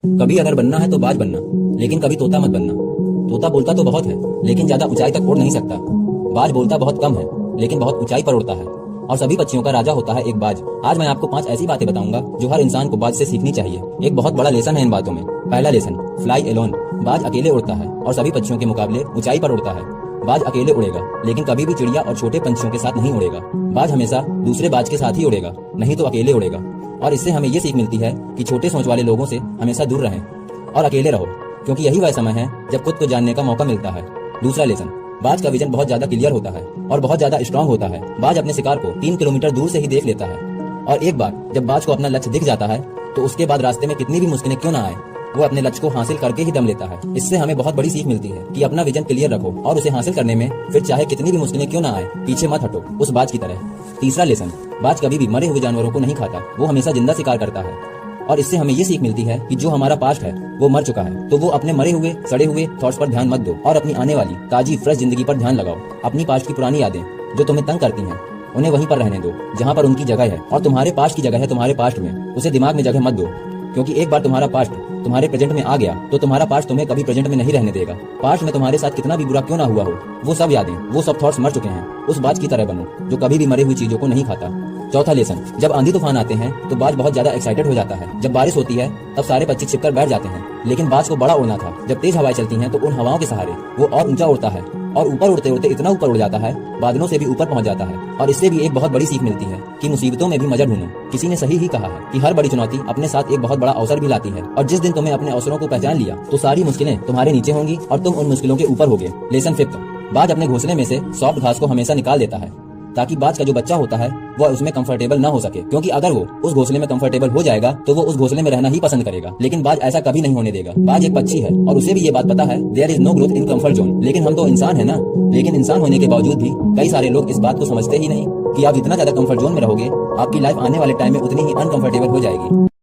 कभी अगर बनना है तो बाज बनना, लेकिन कभी तोता मत बनना। तोता बोलता तो बहुत है, लेकिन ज्यादा ऊंचाई तक उड़ नहीं सकता। बाज बोलता बहुत कम है, लेकिन बहुत ऊंचाई पर उड़ता है। और सभी पक्षियों का राजा होता है एक बाज। आज मैं आपको 5 ऐसी बातें बताऊंगा जो हर इंसान को बाज से सीखनी चाहिए। एक बहुत बड़ा लेसन है इन बातों में। पहला लेसन, फ्लाई एलोन। बाज अकेले उड़ता है और सभी पक्षियों के मुकाबले ऊंचाई पर उड़ता है। बाज अकेले उड़ेगा, लेकिन कभी भी चिड़िया और छोटे पंछियों के साथ नहीं उड़ेगा। बाज हमेशा दूसरे बाज के साथ ही उड़ेगा, नहीं तो अकेले उड़ेगा। और इससे हमें ये सीख मिलती है कि छोटे सोच वाले लोगों से हमेशा दूर रहें और अकेले रहो, क्योंकि यही वह समय है जब खुद को जानने का मौका मिलता है। दूसरा लेसन, बाज का विजन बहुत ज्यादा क्लियर होता है और बहुत ज्यादा स्ट्रांग होता है। बाज अपने शिकार को 3 किलोमीटर दूर से ही देख लेता है, और एक बार जब बाज को अपना लक्ष्य दिख जाता है तो उसके बाद रास्ते में कितनी भी मुश्किलें क्यों ना आए, वो अपने लक्ष्य को हासिल करके ही दम लेता है। इससे हमें बहुत बड़ी सीख मिलती है कि अपना विजन क्लियर रखो और उसे हासिल करने में फिर चाहे कितनी भी मुश्किलें क्यों ना आए, पीछे मत हटो उस बाज की तरह। तीसरा लेसन, बाज कभी भी मरे हुए जानवरों को नहीं खाता, वो हमेशा जिंदा शिकार करता है। और इससे हमें ये सीख मिलती है कि जो हमारा पास्ट है वो मर चुका है, तो वो अपने मरे हुए सड़े हुए थॉट्स पर ध्यान मत दो और अपनी आने वाली ताजी फ्रेश जिंदगी पर ध्यान लगाओ। अपनी पास्ट की पुरानी यादें जो तुम्हें तंग करती हैं उन्हें वहीं पर रहने दो जहाँ पर उनकी जगह है, और तुम्हारे पास्ट की जगह है तुम्हारे पास्ट में, उसे दिमाग में जगह मत दो। क्योंकि एक बार तुम्हारा पास्ट तुम्हारे प्रेजेंट में आ गया तो तुम्हारा पास्ट तुम्हें कभी प्रेजेंट में नहीं रहने देगा। पास्ट में तुम्हारे साथ कितना भी बुरा क्यों ना हुआ हो, वो सब यादें, वो सब थॉट्स मर चुके हैं। उस बाज की तरह बनो जो कभी भी मरी हुई चीजों को नहीं खाता। चौथा लेसन, जब आंधी तूफान आते हैं तो बाज बहुत ज्यादा एक्साइटेड हो जाता है। जब बारिश होती है तब सारे पक्षी छिपकर बैठ जाते हैं, लेकिन बाज को बड़ा उड़ना था। जब तेज हवाएं चलती हैं तो उन हवाओं के सहारे वो और ऊंचा उड़ता है, और ऊपर उड़ते उड़ते इतना ऊपर उड़ जाता है, बादलों से भी ऊपर पहुंच जाता है। और इससे भी एक बहुत बड़ी सीख मिलती है कि मुसीबतों में भी मजा ढूंढो। किसी ने सही ही कहा है कि हर बड़ी चुनौती अपने साथ एक बहुत बड़ा अवसर भी लाती है, और जिस दिन तुमने अपने अवसरों को पहचान लिया तो सारी मुश्किलें तुम्हारे नीचे होंगी और तुम उन मुश्किलों के ऊपर होगे। लेसन 5, बाज अपने घोंसले में से सॉफ्ट घास को हमेशा निकाल देता है, ताकि बाज का जो बच्चा होता है वह उसमें कंफर्टेबल ना हो सके। क्योंकि अगर वो उस घोंसले में कंफर्टेबल हो जाएगा तो वो उस घोंसले में रहना ही पसंद करेगा, लेकिन बाज ऐसा कभी नहीं होने देगा। बाज एक पक्षी है और उसे भी ये बात पता है, there is no growth in comfort zone. लेकिन हम तो इंसान है ना, लेकिन इंसान होने के बावजूद भी कई सारे लोग इस बात को समझते ही नहीं कि आप जितना ज्यादा कंफर्ट जोन में रहोगे आपकी लाइफ आने वाले टाइम में उतनी ही अनकंफर्टेबल हो जाएगी।